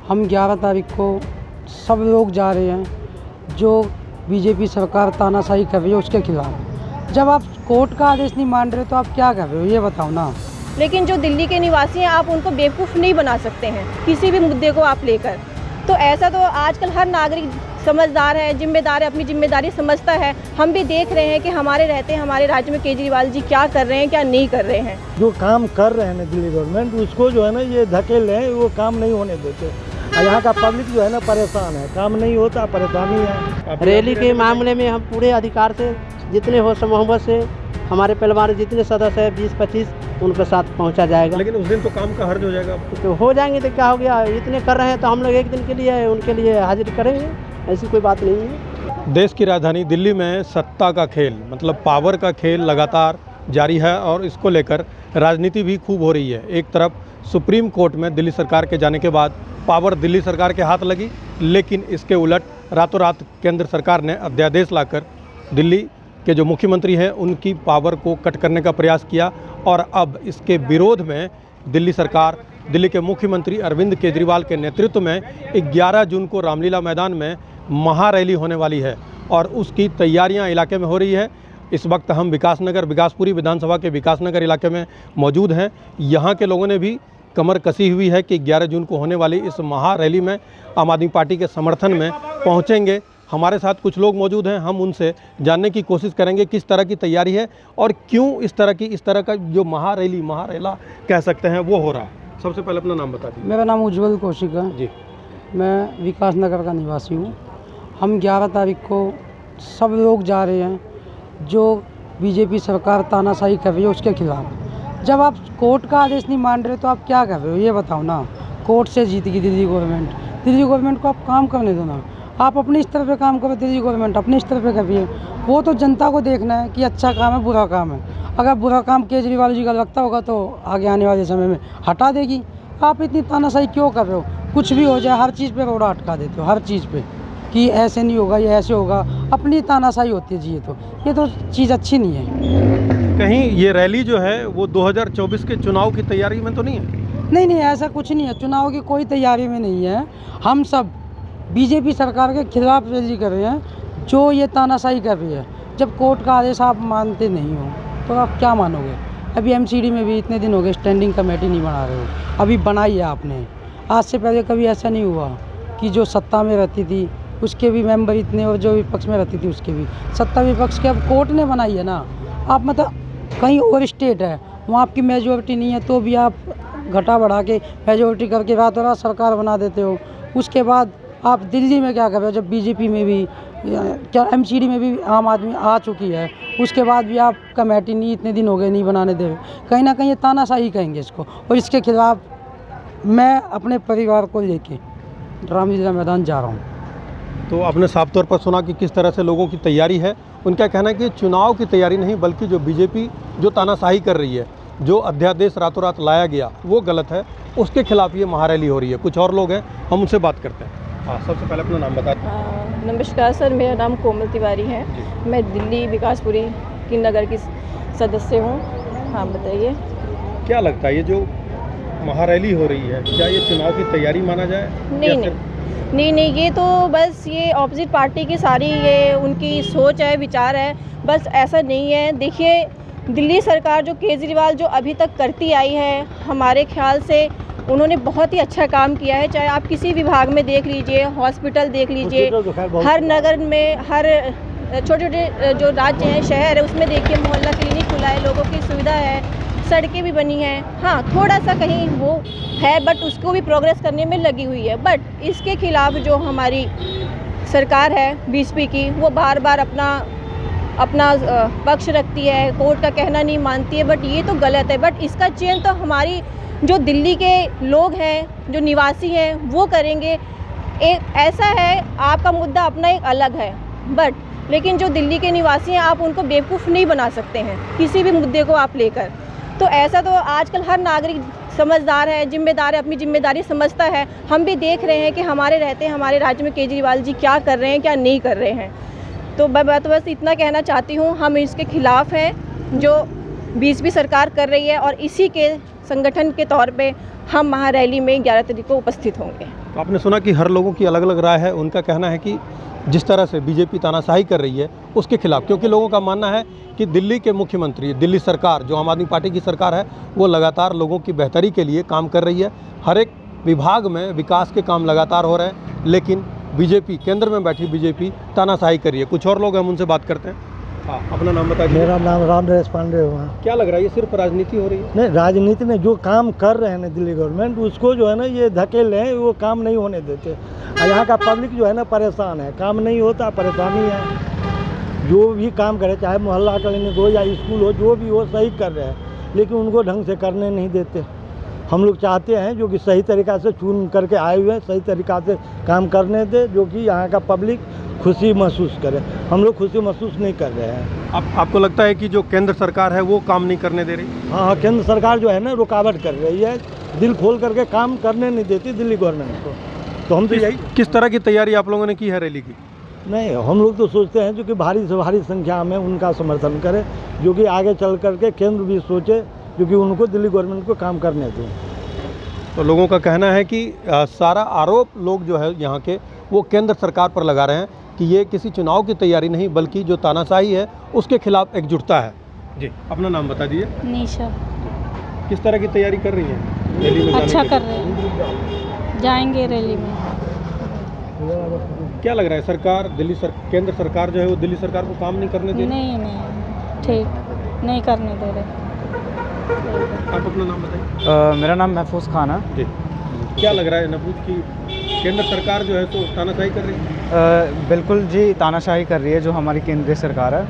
हम 11 तारीख को सब लोग जा रहे हैं जो बीजेपी सरकार तानाशाही कर रही है उसके खिलाफ। जब आप कोर्ट का आदेश नहीं मान रहे तो आप क्या कर रहे हो ये बताओ ना। लेकिन जो दिल्ली के निवासी हैं आप उनको बेवकूफ़ नहीं बना सकते हैं किसी भी मुद्दे को आप लेकर। तो ऐसा तो आजकल हर नागरिक समझदार है, जिम्मेदार है, अपनी जिम्मेदारी समझता है। हम भी देख रहे हैं कि हमारे रहते हमारे राज्य में केजरीवाल जी क्या कर रहे हैं, क्या नहीं कर रहे हैं। जो काम कर रहे हैं ना दिल्ली गवर्नमेंट, उसको जो है ना ये धकेल रहे हैं, वो काम नहीं होने देते। यहाँ का पब्लिक जो है ना परेशान है, काम नहीं होता, परेशानी है। रैली के मामले में हम पूरे अधिकार से जितने हो मोहब्बत से हमारे परिवार जितने सदस्य हैं 20-25 उनके साथ पहुंचा जाएगा। लेकिन उस दिन तो काम का हर्ज हो जाएगा। तो हो जाएंगे तो क्या हो गया, इतने कर रहे हैं तो हम लोग एक दिन के लिए उनके लिए हाजिर करेंगे, ऐसी कोई बात नहीं है। देश की राजधानी दिल्ली में सत्ता का खेल मतलब पावर का खेल लगातार जारी है और इसको लेकर राजनीति भी खूब हो रही है। एक तरफ सुप्रीम कोर्ट में दिल्ली सरकार के जाने के बाद पावर दिल्ली सरकार के हाथ लगी, लेकिन इसके उलट रातों रात केंद्र सरकार ने अध्यादेश लाकर दिल्ली के जो मुख्यमंत्री हैं उनकी पावर को कट करने का प्रयास किया। और अब इसके विरोध में दिल्ली सरकार दिल्ली के मुख्यमंत्री अरविंद केजरीवाल के नेतृत्व में 11 जून को रामलीला मैदान में महारैली होने वाली है और उसकी तैयारियां इलाके में हो रही है। इस वक्त हम विकासपुरी विधानसभा के विकासनगर इलाके में मौजूद हैं। यहाँ के लोगों ने भी कमर कसी हुई है कि 11 जून को होने वाली इस महारैली में आम आदमी पार्टी के समर्थन में पहुँचेंगे। हमारे साथ कुछ लोग मौजूद हैं, हम उनसे जानने की कोशिश करेंगे किस तरह की तैयारी है और क्यों इस तरह का जो महारैला कह सकते हैं वो हो रहा है। सबसे पहले अपना नाम बता दीजिए। मेरा नाम उज्जवल कौशिक है जी। मैं विकास नगर का निवासी हूँ। हम 11 तारीख को सब लोग जा रहे हैं जो बीजेपी सरकार तानाशाही कर रही है उसके खिलाफ। जब आप कोर्ट का आदेश नहीं मान रहे तो आप क्या कर रहे हो ये बताओ ना। कोर्ट से जीत गई दिल्ली गवर्नमेंट को आप काम करने दो ना। आप अपने स्तर पे काम करो, दिल्ली गवर्नमेंट अपने स्तर पे कर रही है। वो तो जनता को देखना है कि अच्छा काम है बुरा काम है। अगर बुरा काम केजरीवाल जी का लगता होगा तो आगे आने वाले समय में हटा देगी। आप इतनी तानाशाही क्यों कर रहे हो? कुछ भी हो जाए हर चीज़ पे रोड़ा अटका देते हो, हर चीज़ पे कि ऐसे नहीं होगा, ये ऐसे होगा। अपनी तानाशाही होती है जी। ये तो चीज़ अच्छी नहीं है। कहीं ये रैली जो है वो 2024 के चुनाव की तैयारी में तो नहीं है? नहीं, ऐसा कुछ नहीं है। चुनाव की कोई तैयारी में नहीं है। हम सब बीजेपी सरकार के खिलाफ रैली कर रहे हैं जो ये तानाशाही कर रही है। जब कोर्ट का आदेश आप मानते नहीं हो तो आप क्या मानोगे? अभी एमसीडी में भी इतने दिन हो गए स्टैंडिंग कमेटी नहीं बना रहे हो, अभी बनाई है आपने। आज से पहले कभी ऐसा नहीं हुआ कि जो सत्ता में रहती थी उसके भी मेंबर इतने और जो विपक्ष में रहती थी उसके भी। सत्ता विपक्ष के अब कोर्ट ने बनाई है ना। आप मतलब कहीं और स्टेट है वहाँ आपकी मेजोरिटी नहीं है तो भी आप घटा बढ़ा के मेजोरिटी करके रातों रात सरकार बना देते हो। उसके बाद आप दिल्ली में क्या कर रहे हो? जब बीजेपी में भी क्या एमसीडी में भी आम आदमी आ चुकी है उसके बाद भी आप कमेटी नहीं, इतने दिन हो गए नहीं बनाने दे रहे। कहीं ना कहीं ये तानाशाही कहेंगे इसको। और इसके खिलाफ मैं अपने परिवार को लेके रामलीला मैदान जा रहा हूँ। तो आपने साफ तौर पर सुना कि किस तरह से लोगों की तैयारी है। उनका कहना है कि चुनाव की तैयारी नहीं बल्कि जो बीजेपी जो तानाशाही कर रही है, जो अध्यादेश रातों रात लाया गया वो गलत है, उसके खिलाफ ये महारैली हो रही है। कुछ और लोग हैं, हम उनसे बात करते हैं। हाँ, सबसे पहले अपना नाम बता दीजिए। नमस्कार सर, मेरा नाम कोमल तिवारी है। मैं दिल्ली विकासपुरी की नगर की सदस्य हूँ। हाँ बताइए। क्या लगता है ये जो महारैली हो रही है क्या ये चुनाव की तैयारी माना जाए? नहीं, ये तो बस ये ऑपोजिट पार्टी की सारी ये उनकी सोच है, विचार है। बस ऐसा नहीं है। देखिए दिल्ली सरकार जो केजरीवाल जो अभी तक करती आई है, हमारे ख्याल से उन्होंने बहुत ही अच्छा काम किया है। चाहे आप किसी विभाग में देख लीजिए, हॉस्पिटल देख लीजिए, हर नगर में, हर छोटे छोटे जो राज्य हैं, शहर है, उसमें देखिए मोहल्ला क्लिनिक खुला है, लोगों की सुविधा है, सड़कें भी बनी हैं। हाँ थोड़ा सा कहीं वो है बट उसको भी प्रोग्रेस करने में लगी हुई है। बट इसके खिलाफ जो हमारी सरकार है बीजेपी की, वो बार बार अपना पक्ष रखती है, कोर्ट का कहना नहीं मानती है। बट ये तो गलत है। बट इसका चयन तो हमारी जो दिल्ली के लोग हैं, जो निवासी हैं, वो करेंगे। एक ऐसा है आपका मुद्दा अपना एक अलग है बट लेकिन जो दिल्ली के निवासी हैं आप उनको बेवकूफ़ नहीं बना सकते हैं किसी भी मुद्दे को आप लेकर। तो ऐसा तो आजकल हर नागरिक समझदार है, जिम्मेदार है, अपनी जिम्मेदारी समझता है। हम भी देख रहे हैं कि हमारे रहते हमारे राज्य में केजरीवाल जी क्या कर रहे हैं, क्या नहीं कर रहे हैं। तो मैं तो बस इतना कहना चाहती हूँ, हम इसके खिलाफ़ हैं जो बीजेपी सरकार कर रही है और इसी के संगठन के तौर पे हम महारैली में 11 तारीख को उपस्थित होंगे। तो आपने सुना कि हर लोगों की अलग अलग राय है। उनका कहना है कि जिस तरह से बीजेपी तानाशाही कर रही है उसके खिलाफ, क्योंकि लोगों का मानना है कि दिल्ली के मुख्यमंत्री, दिल्ली सरकार जो आम आदमी पार्टी की सरकार है, वो लगातार लोगों की बेहतरी के लिए काम कर रही है। हर एक विभाग में विकास के काम लगातार हो रहे हैं, लेकिन बीजेपी, केंद्र में बैठी बीजेपी तानाशाही कर रही है। कुछ और लोग हम उनसे बात करते हैं। हाँ, अपना नाम बताइए। मेरा नाम राम नरेश पांडे हुआ। क्या लग रहा है, ये सिर्फ राजनीति हो रही है? नहीं, राजनीति में जो काम कर रहे हैं ना दिल्ली गवर्नमेंट, उसको जो है ना ये धकेल रहे हैं, वो काम नहीं होने देते। और यहाँ का पब्लिक जो है ना परेशान है, काम नहीं होता, परेशानी है। जो भी काम करे, चाहे मोहल्ला क्लिनिक हो या स्कूल हो, जो भी हो सही कर रहे हैं, लेकिन उनको ढंग से करने नहीं देते। हम लोग चाहते हैं जो कि सही तरीक़ा से चुन करके आए हुए हैं, सही तरीक़ा से काम करने दे, जो कि यहाँ का पब्लिक खुशी महसूस करे। हम लोग खुशी महसूस नहीं कर रहे हैं। आपको लगता है कि जो केंद्र सरकार है वो काम नहीं करने दे रही? हाँ, केंद्र सरकार जो है ना रुकावट कर रही है, दिल खोल करके काम करने नहीं देती दिल्ली गवर्नमेंट को। तो हम तो यही, किस तरह की तैयारी आप लोगों ने की है रैली की? नहीं, हम लोग तो सोचते हैं जो कि भारी से भारी संख्या में उनका समर्थन करें, जो कि आगे चल करके केंद्र भी सोचे, जो कि उनको दिल्ली गवर्नमेंट को काम करने दें। तो लोगों का कहना है कि सारा आरोप लोग जो है यहाँ के वो केंद्र सरकार पर लगा रहे हैं कि ये किसी चुनाव की तैयारी नहीं, बल्कि जो तानाशाही है उसके खिलाफ एकजुटता है। जी, अपना नाम बता दीजिए। निशा। किस तरह की तैयारी कर रही हैं रैली में? अच्छा कर रहे हैं, जाएंगे रैली में। क्या लग रहा है, सरकार केंद्र सरकार जो है वो दिल्ली सरकार को काम नहीं करने दे रही? नहीं, ठीक नहीं करने दे रहे। आप अपना नाम बताइए। मेरा नाम महफूज खान है। जी, क्या लग रहा है नफूज की केंद्र सरकार जो है तो तानाशाही कर रही है? बिल्कुल जी, तानाशाही कर रही है जो हमारी केंद्रीय सरकार है,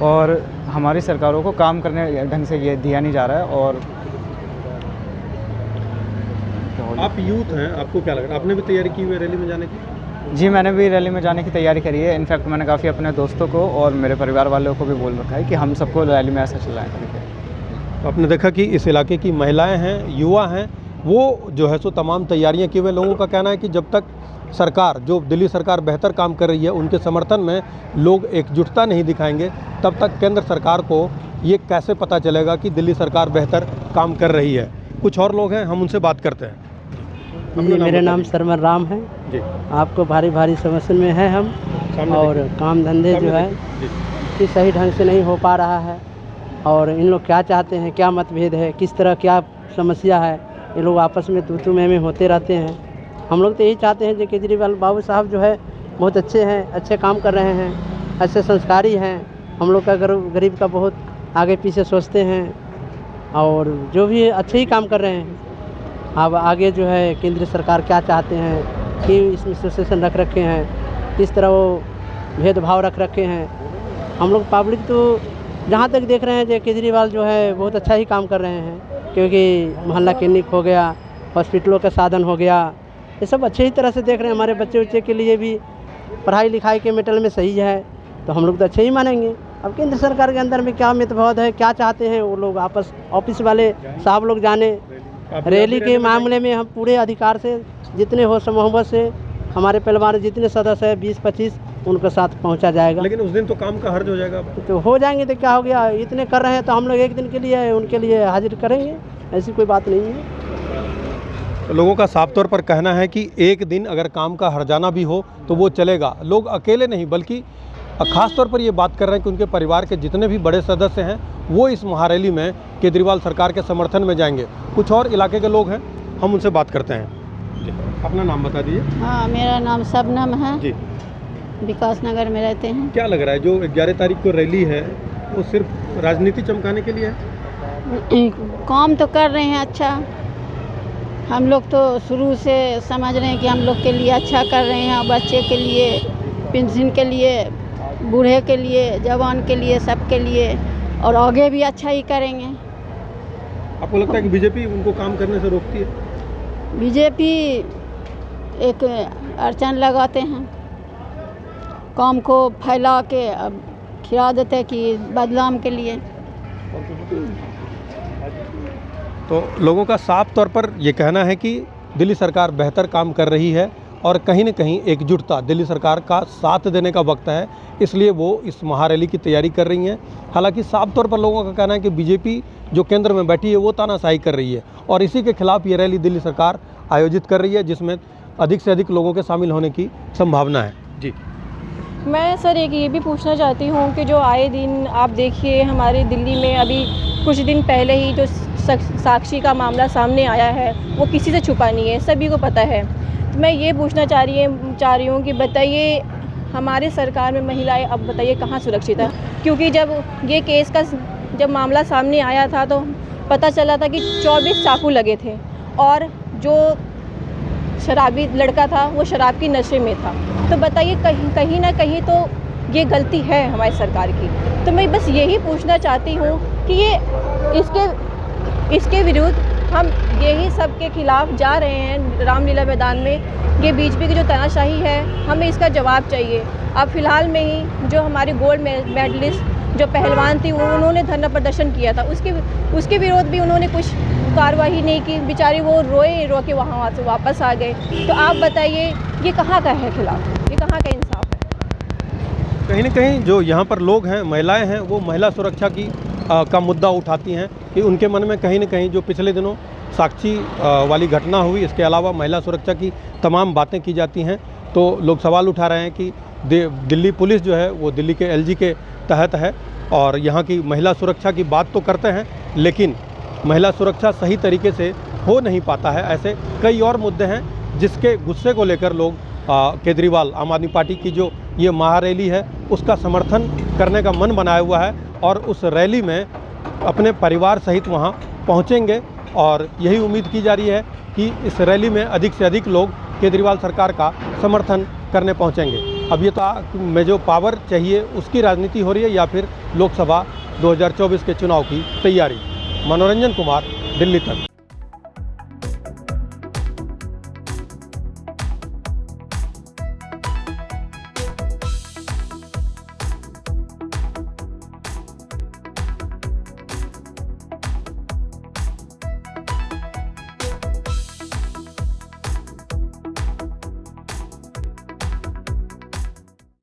और हमारी सरकारों को काम करने ढंग से ये दिया नहीं जा रहा है। और आप यूथ हैं, आपको क्या लग रहा है, आपने भी तैयारी की हुई है रैली में जाने की? जी, मैंने भी रैली में जाने की तैयारी करी है। इनफैक्ट मैंने काफ़ी अपने दोस्तों को और मेरे परिवार वालों को भी बोल रखा है कि हम सबको रैली में ऐसा चलाएं करके। तो आपने देखा कि इस इलाके की महिलाएं हैं, युवा हैं, वो जो है सो तमाम तैयारियां किए हुए। लोगों का कहना है कि जब तक सरकार, जो दिल्ली सरकार बेहतर काम कर रही है, उनके समर्थन में लोग एकजुटता नहीं दिखाएंगे, तब तक केंद्र सरकार को ये कैसे पता चलेगा कि दिल्ली सरकार बेहतर काम कर रही है। कुछ और लोग हैं, हम उनसे बात करते हैं। जी, मेरा नाम सरमन राम है जी। आपको भारी समस्या में है हम, और काम धंधे जो है कि सही ढंग से नहीं हो पा रहा है। और इन लोग क्या चाहते हैं, क्या मतभेद है, किस तरह क्या समस्या है, ये लोग आपस में तू में होते रहते हैं। हम लोग तो यही चाहते हैं जो केजरीवाल बाबू साहब जो है बहुत अच्छे हैं, अच्छे काम कर रहे हैं, अच्छे संस्कारी हैं। हम लोग का गरीब का बहुत आगे पीछे सोचते हैं, और जो भी अच्छे ही काम कर रहे हैं। अब आगे जो है केंद्र सरकार क्या चाहते हैं, कि इसमें सेशन रख रखे हैं, किस तरह वो भेदभाव रख रखे हैं। हम लोग पब्लिक तो जहाँ तक देख रहे हैं जो केजरीवाल जो है बहुत अच्छा ही काम कर रहे हैं, क्योंकि मोहल्ला क्लिनिक हो गया, हॉस्पिटलों का साधन हो गया, ये सब अच्छे ही तरह से देख रहे हैं। हमारे बच्चे के लिए भी पढ़ाई लिखाई के मेटल में सही है, तो हम लोग तो अच्छे ही मानेंगे। अब केंद्र सरकार के अंदर में क्या मतभेद है, क्या चाहते हैं वो लोग ऑफिस वाले साहब लोग जाने। रैली के मामले में हम पूरे अधिकार से, जितने हो मोहब्बत से, हमारे परिवार जितने सदस्य हैं 20-25 उनके साथ पहुंचा जाएगा। लेकिन उस दिन तो काम का हर्ज हो जाएगा। तो हो जाएंगे तो क्या हो गया, इतने कर रहे हैं तो हम लोग एक दिन के लिए उनके लिए हाजिर करेंगे, ऐसी कोई बात नहीं है। तो लोगों का साफ तौर पर कहना है कि एक दिन अगर काम का हर्जाना भी हो तो वो चलेगा। लोग अकेले नहीं, बल्कि खास तौर पर ये बात कर रहे हैं कि उनके परिवार के जितने भी बड़े सदस्य हैं वो इस महारैली में केजरीवाल सरकार के समर्थन में जाएंगे। कुछ और इलाके के लोग हैं, हम उनसे बात करते हैं। जी, अपना नाम बता दीजिए। हाँ, मेरा नाम शबनम है। जी, विकास नगर में रहते हैं। क्या लग रहा है जो 11 तारीख को रैली है वो सिर्फ राजनीति चमकाने के लिए है? काम तो कर रहे हैं अच्छा, हम लोग तो शुरू से समझ रहे हैं कि हम लोग के लिए अच्छा कर रहे हैं। बच्चे के लिए, पेंशन के लिए, बूढ़े के लिए, जवान के लिए, सबके लिए, और आगे भी अच्छा ही करेंगे। आपको लगता है कि बीजेपी उनको काम करने से रोकती है? बीजेपी एक अड़चन लगाते हैं, काम को फैला के अब खिला देते हैं कि बदलाव के लिए। तो लोगों का साफ तौर पर ये कहना है कि दिल्ली सरकार बेहतर काम कर रही है, और कहीं न कहीं एकजुटता, दिल्ली सरकार का साथ देने का वक्त है, इसलिए वो इस महारैली की तैयारी कर रही हैं। हालांकि साफ तौर पर लोगों का कहना है कि बीजेपी जो केंद्र में बैठी है वो तानाशाही कर रही है, और इसी के खिलाफ ये रैली दिल्ली सरकार आयोजित कर रही है, जिसमें अधिक से अधिक लोगों के शामिल होने की संभावना है। जी, मैं सर एक ये भी पूछना चाहती हूँ कि जो आए दिन आप देखिए हमारे दिल्ली में अभी कुछ दिन पहले ही जो साक्षी का मामला सामने आया है वो किसी से छुपा नहीं है, सभी को पता है। तो मैं ये पूछना चाह रही हूँ कि बताइए हमारे सरकार में महिलाएं अब बताइए कहाँ सुरक्षित है? क्योंकि जब ये केस का जब मामला सामने आया था तो पता चला था कि 24 चाकू लगे थे और जो शराबी लड़का था वो शराब की नशे में था। तो बताइए कहीं ना कहीं तो ये गलती है हमारी सरकार की। तो मैं बस यही पूछना चाहती हूँ कि ये इसके विरुद्ध हम यही सब के खिलाफ जा रहे हैं रामलीला मैदान में। ये बीजेपी की जो तानाशाही है हमें इसका जवाब चाहिए। अब फ़िलहाल में ही जो हमारे गोल्ड मेडलिस्ट जो पहलवान थी उन्होंने धरना प्रदर्शन किया था, उसके विरोध भी उन्होंने कुछ कार्रवाई नहीं की, बेचारे वो रो के वहाँ से वापस आ गए। तो आप बताइए ये कहाँ का है खिलाफ, ये कहाँ का इंसाफ है? कहीं ना कहीं जो यहाँ पर लोग हैं, महिलाएं हैं, वो महिला सुरक्षा की का मुद्दा उठाती हैं कि उनके मन में कहीं ना कहीं जो पिछले दिनों साक्षी वाली घटना हुई, इसके अलावा महिला सुरक्षा की तमाम बातें की जाती हैं। तो लोग सवाल उठा रहे हैं कि दिल्ली पुलिस जो है वो दिल्ली के एलजी के तहत है और यहाँ की महिला सुरक्षा की बात तो करते हैं, लेकिन महिला सुरक्षा सही तरीके से हो नहीं पाता है। ऐसे कई और मुद्दे हैं जिसके गुस्से को लेकर लोग केजरीवाल आम आदमी पार्टी की जो ये महारैली है उसका समर्थन करने का मन बनाया हुआ है और उस रैली में अपने परिवार सहित वहाँ पहुँचेंगे और यही उम्मीद की जा रही है कि इस रैली में अधिक से अधिक लोग केजरीवाल सरकार का समर्थन करने पहुँचेंगे। अब ये तो में जो पावर चाहिए उसकी राजनीति हो रही है या फिर लोकसभा 2024 के चुनाव की तैयारी। मनोरंजन कुमार, दिल्ली तक।